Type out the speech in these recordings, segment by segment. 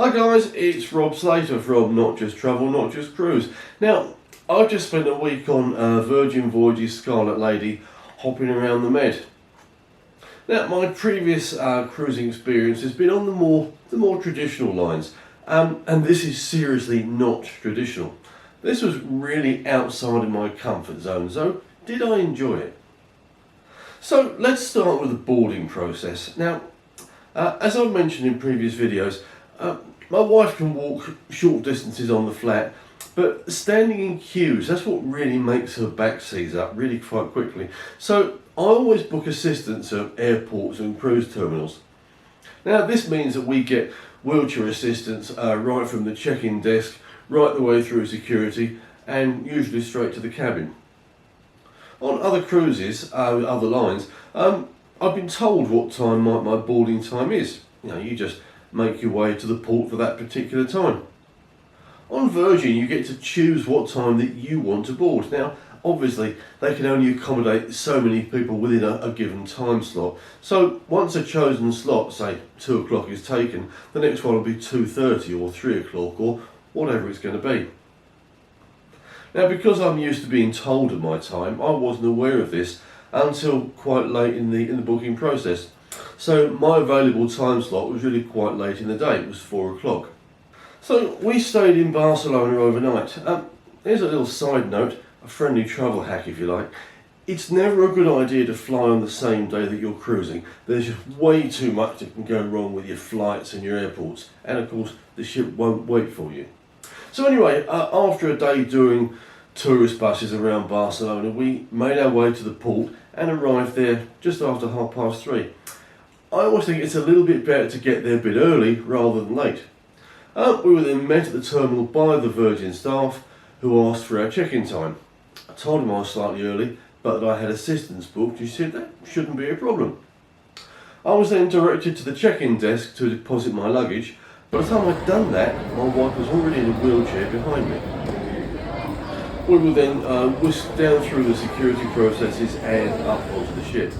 Hi guys, it's Rob Slater from Not Just Travel, Not Just Cruise. Now, I've just spent a week on Virgin Voyages Scarlet Lady hopping around the Med. Now, my previous cruising experience has been on the more traditional lines, and this is seriously not traditional. This was really outside of my comfort zone, so did I enjoy it? So let's start with the boarding process. Now, as I've mentioned in previous videos, my wife can walk short distances on the flat, but standing in queues, that's what really makes her back seize up really quite quickly. So I always book assistance at airports and cruise terminals. Now this means that we get wheelchair assistance right from the check-in desk, right the way through security, and usually straight to the cabin. On other cruises, other lines, I've been told what time my boarding time is. You know, you just make your way to the port for that particular time. On Virgin, you get to choose what time that you want to board. Now, obviously, they can only accommodate so many people within a given time slot. So once a chosen slot, say 2 o'clock, is taken, the next one will be 2:30 or 3 o'clock or whatever it's going to be. Now, because I'm used to being told of my time, I wasn't aware of this until quite late in the booking process. So my available time slot was really quite late in the day. It was 4 o'clock. So we stayed in Barcelona overnight. Here's a little side note, a friendly travel hack if you like. It's never a good idea to fly on the same day that you're cruising. There's just way too much that can go wrong with your flights and your airports. And of course, the ship won't wait for you. So anyway, after a day doing tourist buses around Barcelona, we made our way to the port and arrived there just after 3:30. I always think it's a little bit better to get there a bit early rather than late. We were then met at the terminal by the Virgin staff who asked for our check-in time. I told them I was slightly early, but that I had assistance booked. He said that shouldn't be a problem. I was then directed to the check-in desk to deposit my luggage. By the time I'd done that, my wife was already in a wheelchair behind me. We were then whisked down through the security processes and up onto the ship.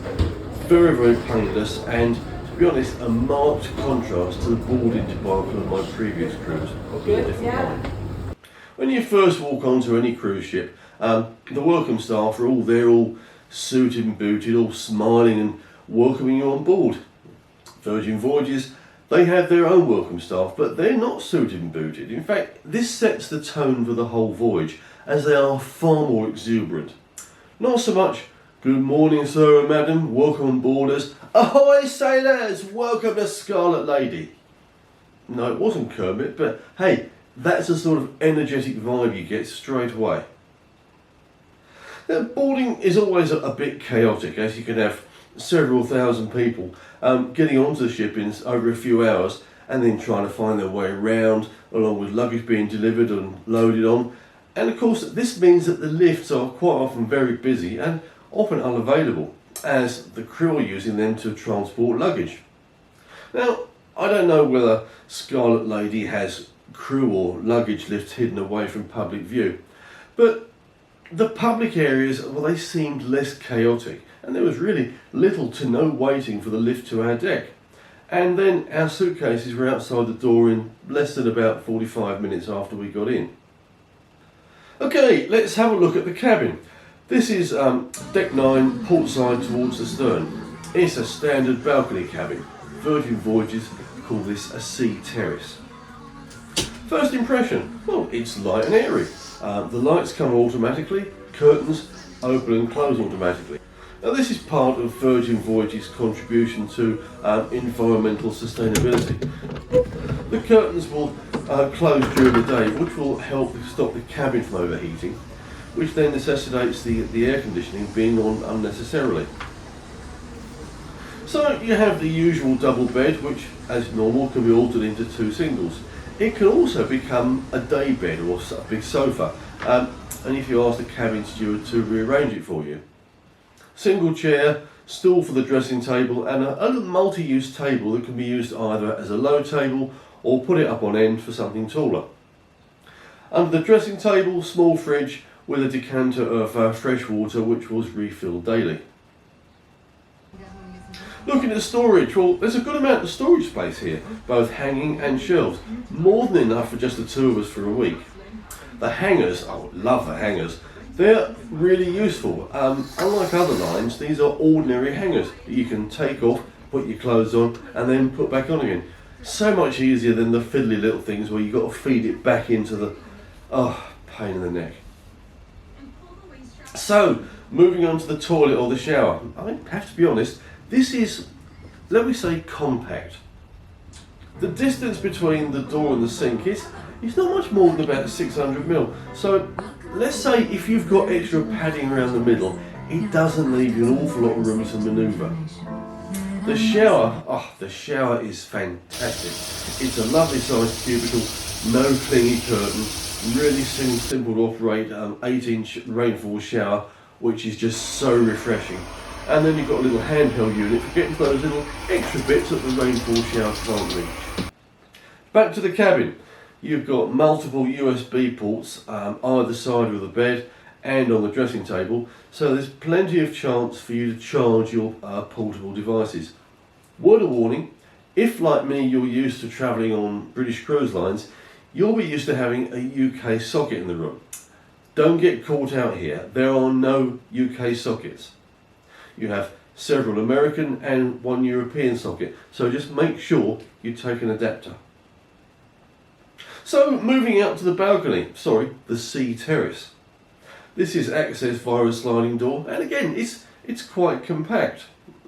Very, very painless, and to be honest, a marked contrast to the boarding debacle of my previous cruise. When you first walk onto any cruise ship, the welcome staff are all there, all suited and booted, all smiling and welcoming you on board. Virgin Voyages, they have their own welcome staff, but they're not suited and booted. In fact, this sets the tone for the whole voyage, as they are far more exuberant. Not so much, "Good morning, sir and madam, welcome on board us. Ahoy, sailors, welcome to Scarlet Lady." No, it wasn't Kermit, but hey, that's the sort of energetic vibe you get straight away. Now, boarding is always a bit chaotic, as you can have several thousand people getting onto the ship in over a few hours and then trying to find their way around, along with luggage being delivered and loaded on. And of course, this means that the lifts are quite often very busy and often unavailable, as the crew are using them to transport luggage. Now, I don't know whether Scarlet Lady has crew or luggage lifts hidden away from public view, but the public areas, well, they seemed less chaotic, and there was really little to no waiting for the lift to our deck. And then our suitcases were outside the door in less than about 45 minutes after we got in. Okay, let's have a look at the cabin. This is deck 9, port side towards the stern. It's a standard balcony cabin. Virgin Voyages call this a sea terrace. First impression, well, it's light and airy. The lights come automatically, curtains open and close automatically. Now this is part of Virgin Voyages' contribution to environmental sustainability. The curtains will close during the day, which will help stop the cabin from overheating, which then necessitates the air conditioning being on unnecessarily. So you have the usual double bed, which as normal can be altered into 2 singles. It can also become a day bed or a big sofa, and if you ask the cabin steward to rearrange it for you. Single chair, stool for the dressing table, and a multi-use table that can be used either as a low table or put it up on end for something taller. Under the dressing table, small fridge with a decanter of fresh water which was refilled daily. Looking at storage, well, there's a good amount of storage space here, both hanging and shelves. More than enough for just the two of us for a week. The hangers, I love the hangers. They're really useful. Unlike other lines, these are ordinary hangers that you can take off, put your clothes on, and then put back on again. So much easier than the fiddly little things where you've got to feed it back into the, pain in the neck. So, moving on to the toilet or the shower. I have to be honest, this is, let me say, compact. The distance between the door and the sink is not much more than about 600 mil. So, let's say if you've got extra padding around the middle, it doesn't leave you an awful lot of room to manoeuvre. The shower is fantastic. It's a lovely sized cubicle, no clingy curtain, really simple to operate, 8-inch rainfall shower, which is just so refreshing. And then you've got a little handheld unit for getting to those little extra bits that the rainfall shower can't reach. Back to the cabin. You've got multiple USB ports either side of the bed and on the dressing table, so there's plenty of chance for you to charge your portable devices. Word of warning, if like me you're used to travelling on British cruise lines, you'll be used to having a UK socket in the room. Don't get caught out here, there are no UK sockets. You have several American and one European socket, so just make sure you take an adapter. So moving out to the balcony, the sea terrace. This is accessed via a sliding door, and again, it's quite compact.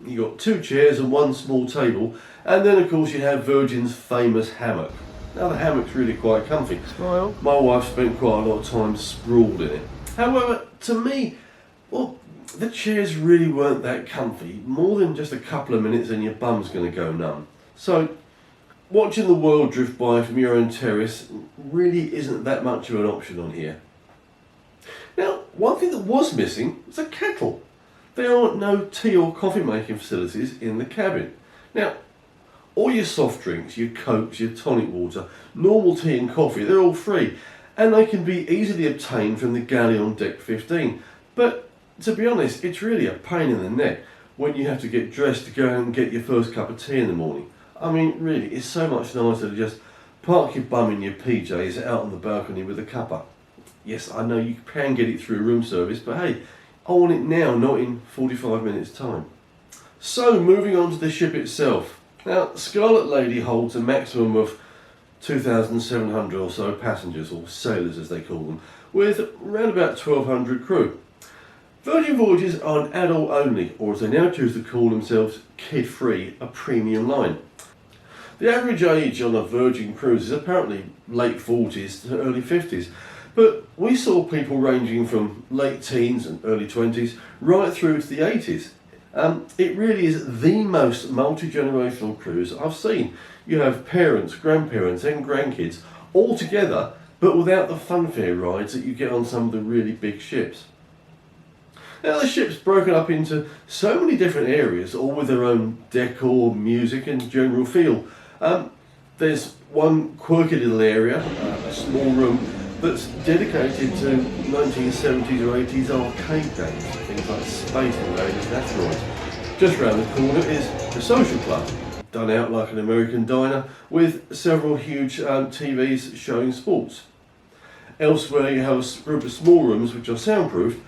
You've got 2 chairs and 1 small table, and then of course you have Virgin's famous hammock. Now the hammock's really quite comfy. Smile. My wife spent quite a lot of time sprawled in it. However, to me, well, the chairs really weren't that comfy. More than just a couple of minutes and your bum's going to go numb. So, watching the world drift by from your own terrace really isn't that much of an option on here. Now, one thing that was missing was a kettle. There are no tea or coffee making facilities in the cabin. Now, all your soft drinks, your cokes, your tonic water, normal tea and coffee, they're all free, and they can be easily obtained from the galley on deck 15. But to be honest, it's really a pain in the neck when you have to get dressed to go and get your first cup of tea in the morning. I mean, really, it's so much nicer to just park your bum in your PJs out on the balcony with a cuppa. Yes, I know you can get it through room service, but hey, I want it now, not in 45 minutes time. So, moving on to the ship itself. Now, Scarlet Lady holds a maximum of 2,700 or so passengers, or sailors as they call them, with around about 1,200 crew. Virgin Voyages are an adult only, or as they now choose to call themselves, kid-free, a premium line. The average age on a Virgin cruise is apparently late 40s to early 50s, but we saw people ranging from late teens and early 20s right through to the 80s. It really is the most multi-generational cruise I've seen. You have parents, grandparents and grandkids all together, but without the funfair rides that you get on some of the really big ships. Now the ship's broken up into so many different areas, all with their own decor, music and general feel. There's one quirky little area, a small room, that's dedicated to 1970s or 80s arcade games, things like Space Invaders and Asteroids. Just round the corner is the social club, done out like an American diner, with several huge TVs showing sports. Elsewhere you have a group of small rooms which are soundproofed,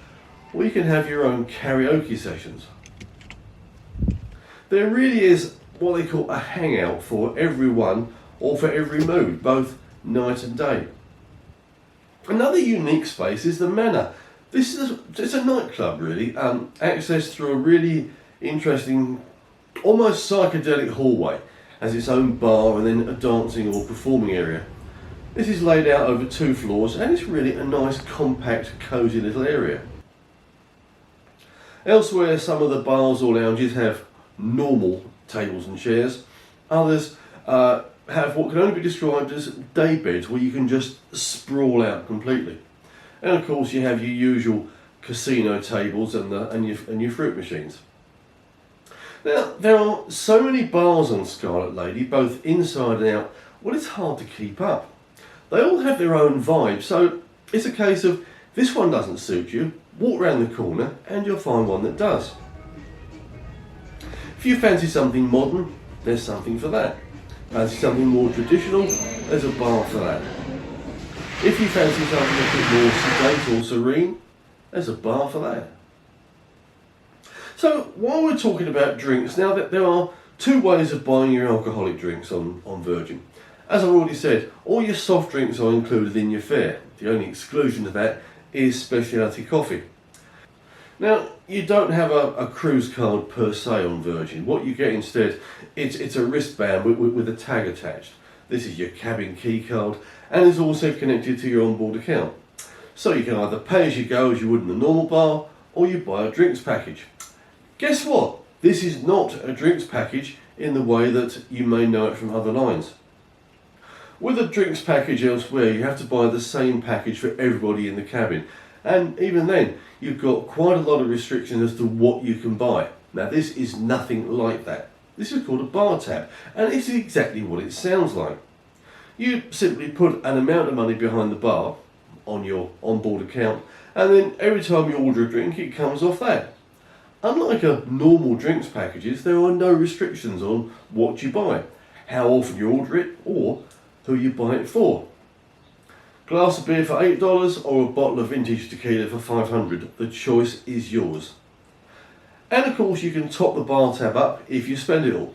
or you can have your own karaoke sessions. There really is what they call a hangout for everyone or for every mood, both night and day. Another unique space is the Manor. It's a nightclub really, accessed through a really interesting, almost psychedelic hallway, has its own bar and then a dancing or performing area. This is laid out over 2 floors and it's really a nice compact cosy little area. Elsewhere some of the bars or lounges have normal tables and chairs, others have what can only be described as day beds where you can just sprawl out completely. And of course you have your usual casino tables and your fruit machines. Now there are so many bars on Scarlet Lady, both inside and out, well it's hard to keep up. They all have their own vibe, so it's a case of this one doesn't suit you, walk round the corner and you'll find one that does. If you fancy something modern, there's something for that. Fancy something more traditional, there's a bar for that. If you fancy something a bit more sedate or serene, there's a bar for that. So while we're talking about drinks, now that there are two ways of buying your alcoholic drinks on Virgin. As I've already said, all your soft drinks are included in your fare. The only exclusion to that is specialty coffee. Now, you don't have a cruise card per se on Virgin. What you get instead, it's a wristband with a tag attached. This is your cabin key card and is also connected to your onboard account. So you can either pay as you go as you would in the normal bar, or you buy a drinks package. Guess what? This is not a drinks package in the way that you may know it from other lines. With a drinks package elsewhere, you have to buy the same package for everybody in the cabin. And even then, you've got quite a lot of restrictions as to what you can buy. Now, this is nothing like that. This is called a bar tab, and it's exactly what it sounds like. You simply put an amount of money behind the bar on your onboard account, and then every time you order a drink, it comes off that. Unlike a normal drinks packages, there are no restrictions on what you buy, how often you order it, or who you buy it for. Glass of beer for $8 or a bottle of vintage tequila for $5. The choice is yours. And of course you can top the bar tab up if you spend it all.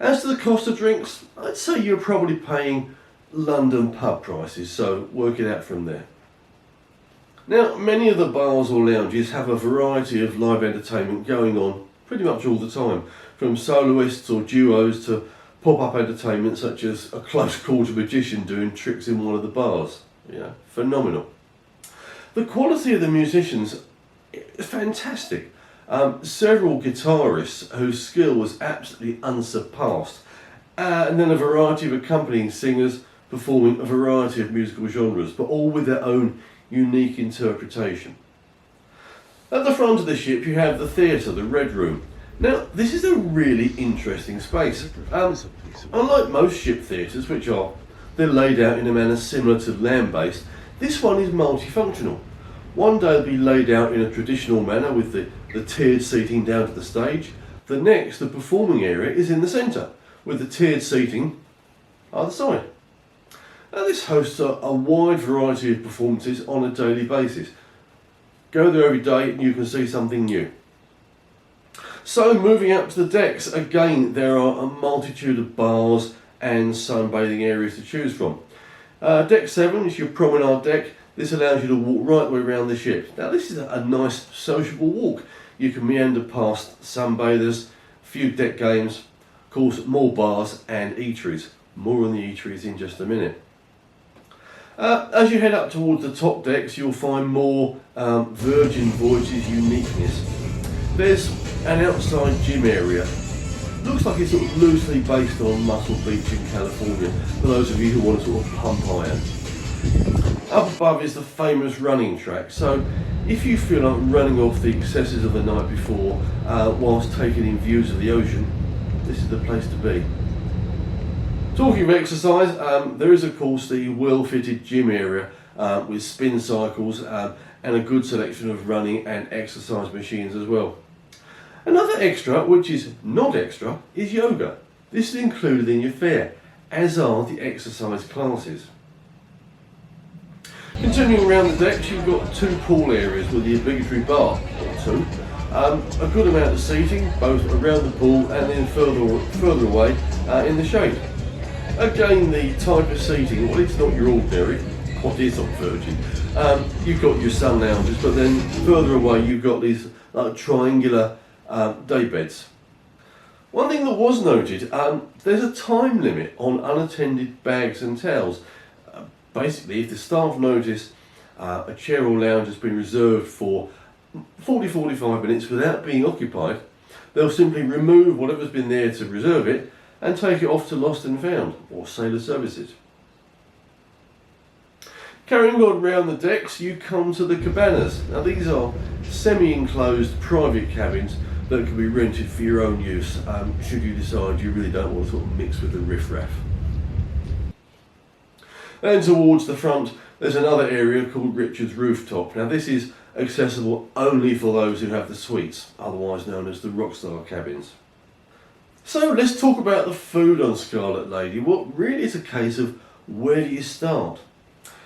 As to the cost of drinks, I'd say you're probably paying London pub prices, so work it out from there. Now, many of the bars or lounges have a variety of live entertainment going on pretty much all the time, from soloists or duos to pop-up entertainment such as a close-quarter magician doing tricks in one of the bars. Yeah, phenomenal. The quality of the musicians is fantastic. Several guitarists whose skill was absolutely unsurpassed, and then a variety of accompanying singers performing a variety of musical genres, but all with their own unique interpretation. At the front of the ship you have the theatre, the Red Room. Now, this is a really interesting space. Unlike most ship theatres, they're laid out in a manner similar to land-based, this one is multifunctional. One day it'll be laid out in a traditional manner with the tiered seating down to the stage. The next, the performing area, is in the centre, with the tiered seating either side. Now, this hosts a wide variety of performances on a daily basis. Go there every day and you can see something new. So, moving up to the decks, again there are a multitude of bars and sunbathing areas to choose from. Deck 7 is your promenade deck. This allows you to walk right the way around the ship. Now, this is a nice sociable walk. You can meander past sunbathers, a few deck games, of course more bars and eateries. More on the eateries in just a minute. As you head up towards the top decks, you'll find more Virgin Voyages uniqueness. There's an outside gym area. Looks like it's sort of loosely based on Muscle Beach in California, for those of you who want to sort of pump iron. Up above is the famous running track, so if you feel like running off the excesses of the night before whilst taking in views of the ocean, this is the place to be. Talking of exercise, there is of course the well-fitted gym area with spin cycles and a good selection of running and exercise machines as well. Another extra, which is not extra, is yoga. This is included in your fare, as are the exercise classes. Continuing around the decks, you've got two pool areas with the obligatory bar, or two. A good amount of seating, both around the pool and then further away in the shade. Again, the type of seating, well, it's not your ordinary, what is on Virgin. You've got your sun lounges, but then further away you've got these triangular day beds. One thing that was noted, there's a time limit on unattended bags and towels. Basically, if the staff notice a chair or lounge has been reserved for 40-45 minutes without being occupied, they'll simply remove whatever's been there to reserve it and take it off to Lost and Found or Sailor Services. Carrying on around the decks, you come to the cabanas. Now, these are semi-enclosed private cabins that can be rented for your own use should you decide you really don't want to sort of mix with the riffraff. Then towards the front there's another area called Richard's Rooftop. Now, this is accessible only for those who have the suites, otherwise known as the Rockstar cabins. So let's talk about the food on Scarlet Lady. Well, really it's a case of where do you start?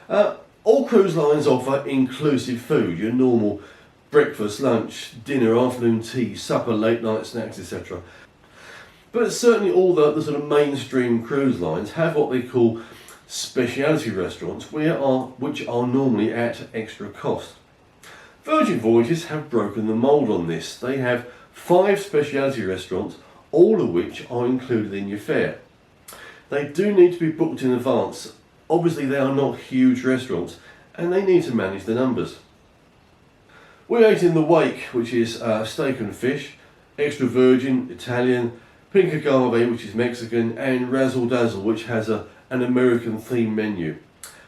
All cruise lines offer inclusive food, your normal breakfast, lunch, dinner, afternoon tea, supper, late night snacks, etc. But certainly all the sort of mainstream cruise lines have what they call specialty restaurants, which are normally at extra cost. Virgin Voyages have broken the mould on this. They have 5 specialty restaurants, all of which are included in your fare. They do need to be booked in advance. Obviously they are not huge restaurants and they need to manage the numbers. We ate in the Wake, which is steak and fish, extra virgin, Italian, pink agave, which is Mexican, and razzle dazzle, which has an American themed menu.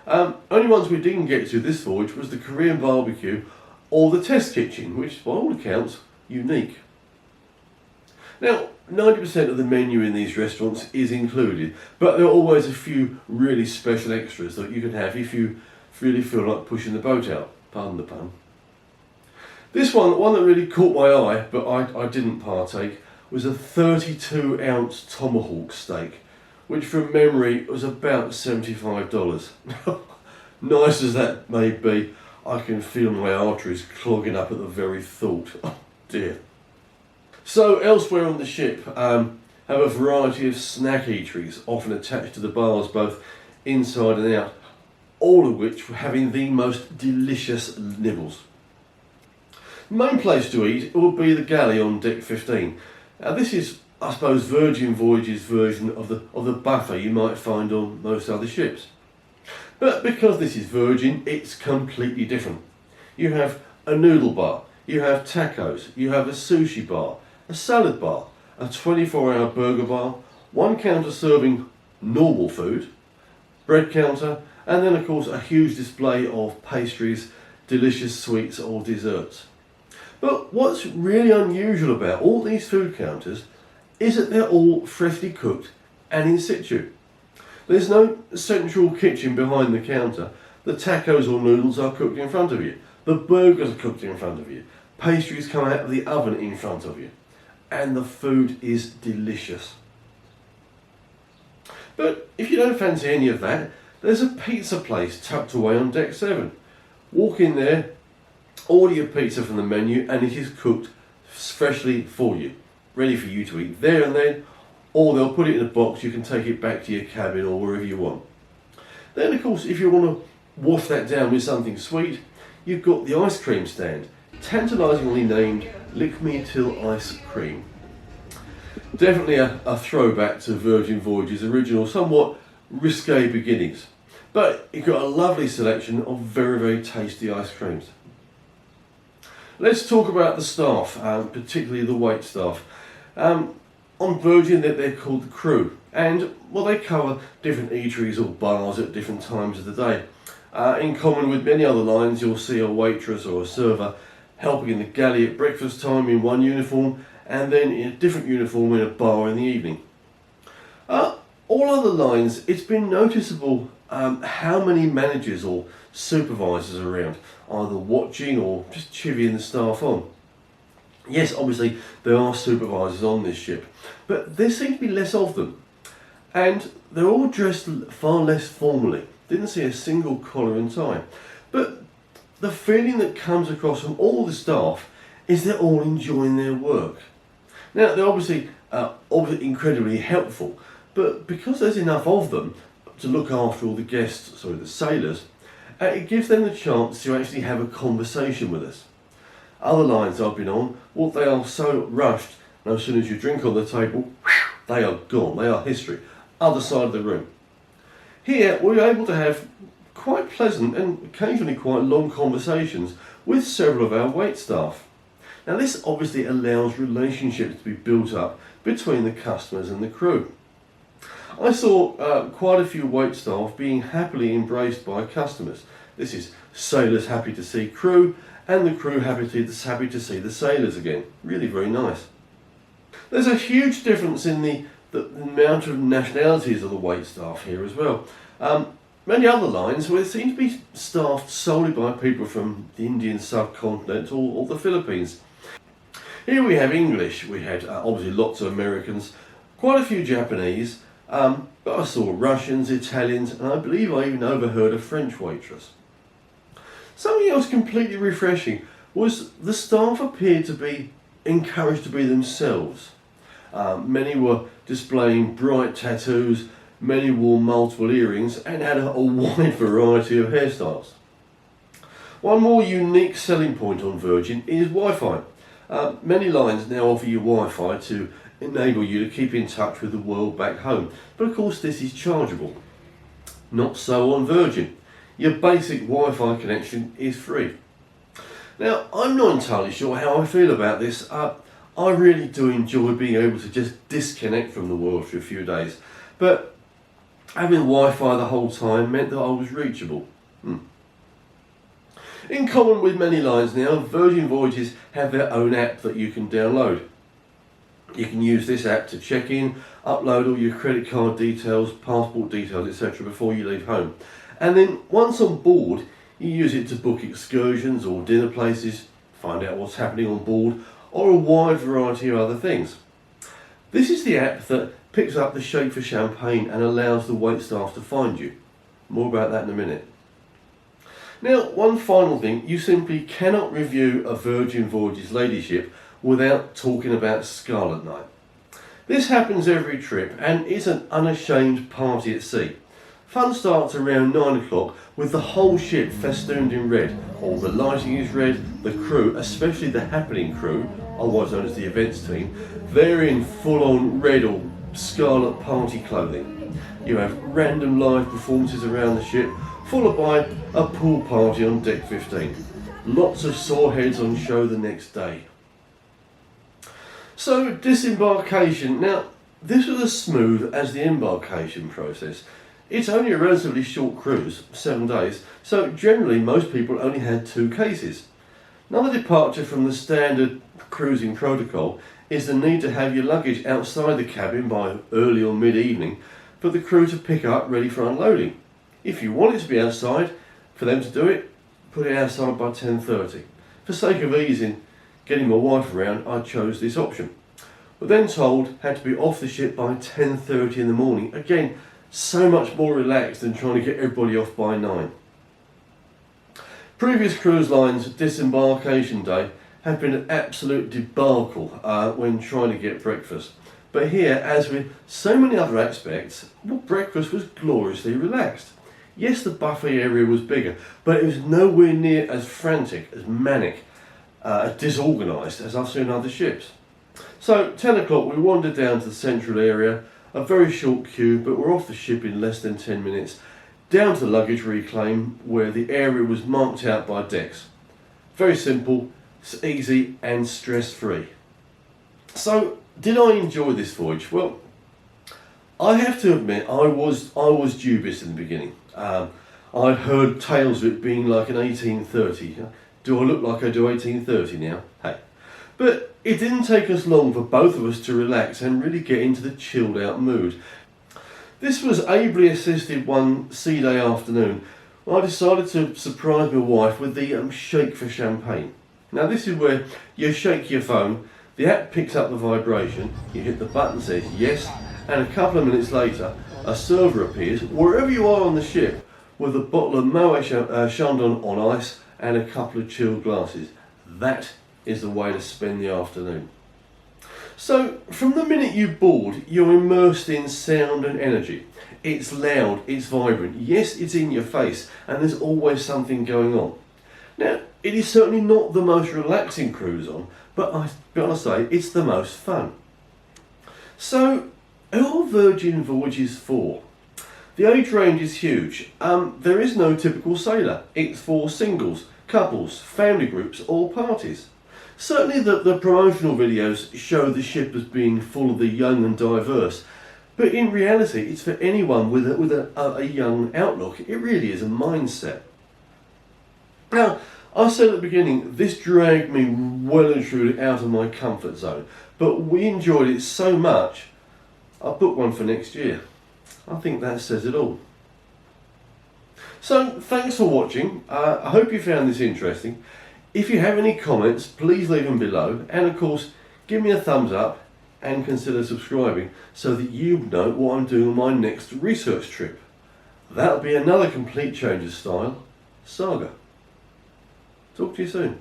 Only ones we didn't get to this voyage was the Korean barbecue or the test kitchen, which by all accounts, unique. Now, 90% of the menu in these restaurants is included, but there are always a few really special extras that you can have if you really feel like pushing the boat out, pardon the pun. This one that really caught my eye, but I didn't partake, was a 32-ounce tomahawk steak, which from memory was about $75. Nice as that may be, I can feel my arteries clogging up at the very thought. Oh dear. So elsewhere on the ship have a variety of snack eateries, often attached to the bars both inside and out, all of which were having the most delicious nibbles. The main place to eat will be the galley on deck 15. Now this is, I suppose, Virgin Voyages' version of the buffet you might find on most other ships. But because this is Virgin, it's completely different. You have a noodle bar, you have tacos, you have a sushi bar, a salad bar, a 24-hour burger bar, one counter serving normal food, bread counter, and then of course a huge display of pastries, delicious sweets or desserts. But what's really unusual about all these food counters is that they're all freshly cooked and in situ. There's no central kitchen behind the counter. The tacos or noodles are cooked in front of you. The burgers are cooked in front of you. Pastries come out of the oven in front of you. And the food is delicious. But if you don't fancy any of that, there's a pizza place tucked away on deck 7. Walk in there, order your pizza from the menu, and it is cooked freshly for you, ready for you to eat there and then, or they'll put it in a box, you can take it back to your cabin or wherever you want. Then of course, if you want to wash that down with something sweet, you've got the ice cream stand, tantalisingly named Lick Me Till Ice Cream. Definitely a throwback to Virgin Voyages' original, somewhat risque beginnings. But you've got a lovely selection of very, very tasty ice creams. Let's talk about the staff, particularly the wait staff. On Virgin, they're called the crew, and well, they cover different eateries or bars at different times of the day. In common with many other lines, you'll see a waitress or a server helping in the galley at breakfast time in one uniform, and then in a different uniform in a bar in the evening. All other lines, it's been noticeable how many managers or supervisors are around, either watching or just chivying the staff on. Yes, obviously there are supervisors on this ship, but there seems to be less of them. And they're all dressed far less formally. Didn't see a single collar and tie. But the feeling that comes across from all the staff is they're all enjoying their work. Now, they're obviously incredibly helpful, but because there's enough of them to look after all the guests, the sailors, it gives them the chance to actually have a conversation with us. Other lines I've been on, well, they are so rushed, and as soon as you drink on the table, they are gone, they are history, other side of the room. Here, we're able to have quite pleasant and occasionally quite long conversations with several of our wait staff. Now, this obviously allows relationships to be built up between the customers and the crew. I saw quite a few wait staff being happily embraced by customers. This is sailors happy to see crew, and the crew happy to see the sailors again. Really very nice. There's a huge difference in the amount of nationalities of the wait staff here as well. Many other lines where it seems to be staffed solely by people from the Indian subcontinent or the Philippines. Here we have English, we had obviously lots of Americans, quite a few Japanese, but I saw Russians, Italians, and I believe I even overheard a French waitress. Something else completely refreshing was the staff appeared to be encouraged to be themselves. Many were displaying bright tattoos, many wore multiple earrings and had a wide variety of hairstyles. One more unique selling point on Virgin is Wi-Fi. Many lines now offer you Wi-Fi to enable you to keep in touch with the world back home, but of course this is chargeable. Not so on Virgin. Your basic Wi-Fi connection is free. Now, I'm not entirely sure how I feel about this. I really do enjoy being able to just disconnect from the world for a few days, but having Wi-Fi the whole time meant that I was reachable. In common with many lines now, Virgin Voyages have their own app that you can download. You can use this app to check in, upload all your credit card details, passport details, etc. before you leave home. And then once on board, you use it to book excursions or dinner places, find out what's happening on board, or a wide variety of other things. This is the app that picks up the shake for champagne and allows the wait staff to find you. More about that in a minute. Now, one final thing, you simply cannot review a Virgin Voyages Lady ship without talking about Scarlet Night. This happens every trip and is an unashamed party at sea. Fun starts around 9 o'clock with the whole ship festooned in red. All the lighting is red, the crew, especially the happening crew, otherwise known as the events team, they're in full-on red or scarlet party clothing. You have random live performances around the ship, followed by a pool party on deck 15. Lots of sore heads on show the next day. So, disembarkation. Now, this was as smooth as the embarkation process. It's only a relatively short cruise, 7 days, so generally most people only had 2 cases. Another departure from the standard cruising protocol is the need to have your luggage outside the cabin by early or mid-evening for the crew to pick up ready for unloading. If you want it to be outside, for them to do it, put it outside by 10:30. For sake of ease in getting my wife around, I chose this option. We're then told had to be off the ship by 10:30 in the morning. Again, so much more relaxed than trying to get everybody off by 9. Previous cruise lines' disembarkation day have been an absolute debacle when trying to get breakfast. But here, as with so many other aspects, well, breakfast was gloriously relaxed. Yes, the buffet area was bigger, but it was nowhere near as frantic, as manic, as disorganised as I've seen on other ships. So, 10 o'clock, we wandered down to the central area, a very short queue, but we're off the ship in less than 10 minutes, down to the luggage reclaim, where the area was marked out by decks. Very simple, it's easy and stress-free. So, did I enjoy this voyage? Well, I have to admit, I was dubious in the beginning. I'd heard tales of it being like an 1830. Do I look like I do 1830 now? Hey. But it didn't take us long for both of us to relax and really get into the chilled out mood. This was ably assisted one sea day afternoon when I decided to surprise my wife with the shake for champagne. Now this is where you shake your phone, the app picks up the vibration, you hit the button that says yes, and a couple of minutes later a server appears wherever you are on the ship with a bottle of Moet Chandon on ice and a couple of chilled glasses. That is the way to spend the afternoon. So, from the minute you board, you're immersed in sound and energy. It's loud, it's vibrant, yes, it's in your face, and there's always something going on. Now, it is certainly not the most relaxing cruise on, but I've got to say, it's the most fun. So, who are Virgin Voyages for? The age range is huge. There is no typical sailor. It's for singles, couples, family groups, or parties. Certainly the promotional videos show the ship as being full of the young and diverse, but in reality it's for anyone with a young outlook. It really is a mindset. Now, I said at the beginning, this dragged me well and truly out of my comfort zone, but we enjoyed it so much, I booked one for next year. I think that says it all. So, thanks for watching. I hope you found this interesting. If you have any comments, please leave them below, and of course, give me a thumbs up and consider subscribing so that you know what I'm doing on my next research trip. That'll be another complete change of style saga. Talk to you soon.